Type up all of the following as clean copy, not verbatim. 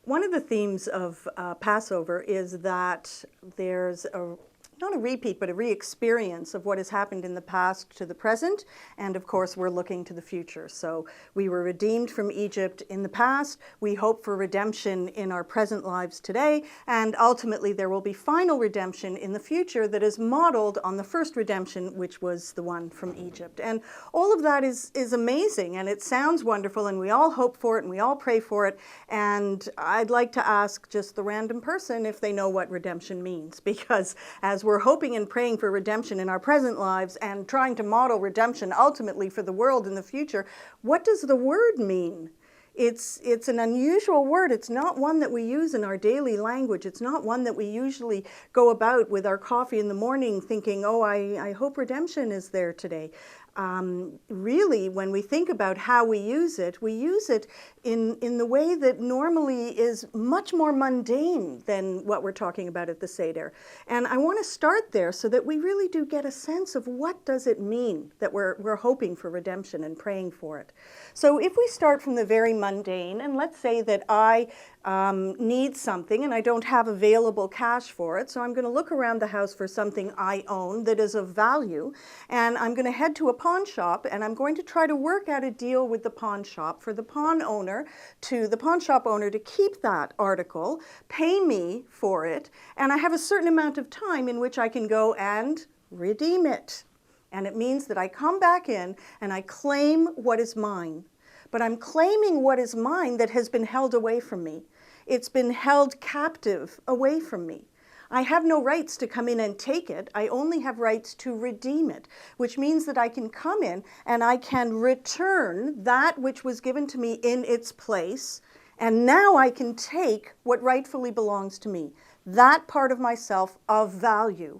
One of the themes of Passover is that there's not a repeat, but a re-experience of what has happened in the past to the present, and of course we're looking to the future. So we were redeemed from Egypt in the past, we hope for redemption in our present lives today, and ultimately there will be final redemption in the future that is modeled on the first redemption, which was the one from Egypt. And all of that is amazing, and it sounds wonderful, and we all hope for it, and we all pray for it, and I'd like to ask just the random person if they know what redemption means, because as we're hoping and praying for redemption in our present lives and trying to model redemption ultimately for the world in the future, what does the word mean? It's an unusual word. It's not one that we use in our daily language. It's not one that we usually go about with our coffee in the morning thinking, oh, I hope redemption is there today. Really, when we think about how we use it in the way that normally is much more mundane than what we're talking about at the Seder. And I want to start there so that we really do get a sense of what does it mean that we're hoping for redemption and praying for it. So if we start from the very mundane, and let's say that I need something and I don't have available cash for it, so I'm going to look around the house for something I own that is of value, and I'm going to head to a pawn shop and I'm going to try to work out a deal with the pawn shop for the pawn shop owner to keep that article, pay me for it, and I have a certain amount of time in which I can go and redeem it. And it means that I come back in and I claim what is mine. But I'm claiming what is mine that has been held away from me. It's been held captive away from me. I have no rights to come in and take it. I only have rights to redeem it, which means that I can come in and I can return that which was given to me in its place, and now I can take what rightfully belongs to me, that part of myself of value.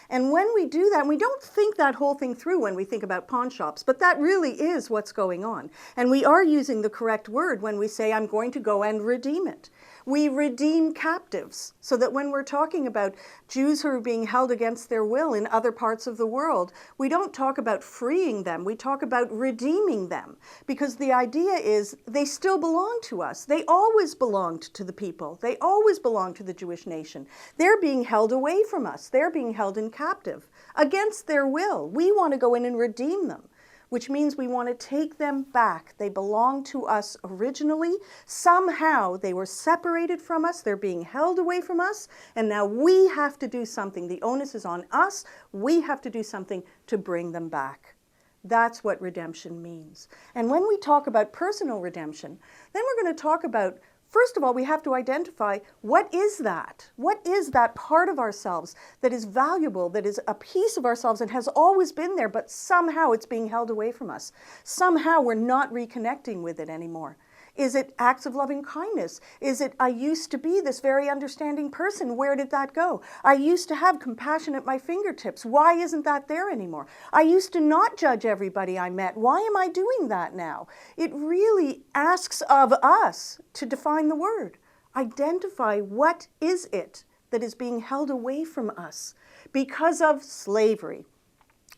And when we do that, we don't think that whole thing through when we think about pawn shops, but that really is what's going on. And we are using the correct word when we say, I'm going to go and redeem it. We redeem captives, so that when we're talking about Jews who are being held against their will in other parts of the world, we don't talk about freeing them, we talk about redeeming them. Because the idea is they still belong to us. They always belonged to the people. They always belonged to the Jewish nation. They're being held away from us. They're being held in captive against their will. We want to go in and redeem them, which means we want to take them back. They belong to us originally. Somehow they were separated from us. They're being held away from us. And now we have to do something. The onus is on us. We have to do something to bring them back. That's what redemption means. And when we talk about personal redemption, then we're going to talk about, first of all, we have to identify what is that? What is that part of ourselves that is valuable, that is a piece of ourselves and has always been there, but somehow it's being held away from us. Somehow we're not reconnecting with it anymore. Is it acts of loving kindness? Is it, I used to be this very understanding person. Where did that go? I used to have compassion at my fingertips. Why isn't that there anymore? I used to not judge everybody I met. Why am I doing that now? It really asks of us to define the word. Identify what is it that is being held away from us because of slavery,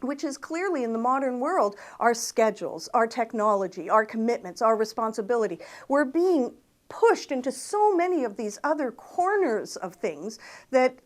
which is clearly in the modern world our schedules, our technology, our commitments, our responsibility. We're being pushed into so many of these other corners of things that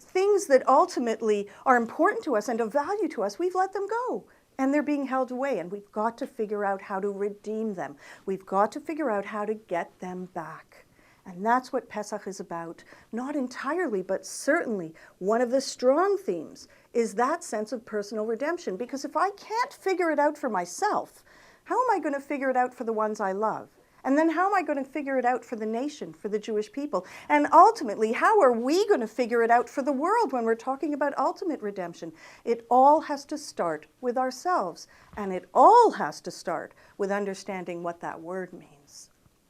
ultimately are important to us and of value to us, we've let them go. And they're being held away, and we've got to figure out how to redeem them. We've got to figure out how to get them back. And that's what Pesach is about. Not entirely, but certainly one of the strong themes is that sense of personal redemption. Because if I can't figure it out for myself, how am I going to figure it out for the ones I love? And then how am I going to figure it out for the nation, for the Jewish people? And ultimately, how are we going to figure it out for the world when we're talking about ultimate redemption? It all has to start with ourselves. And it all has to start with understanding what that word means.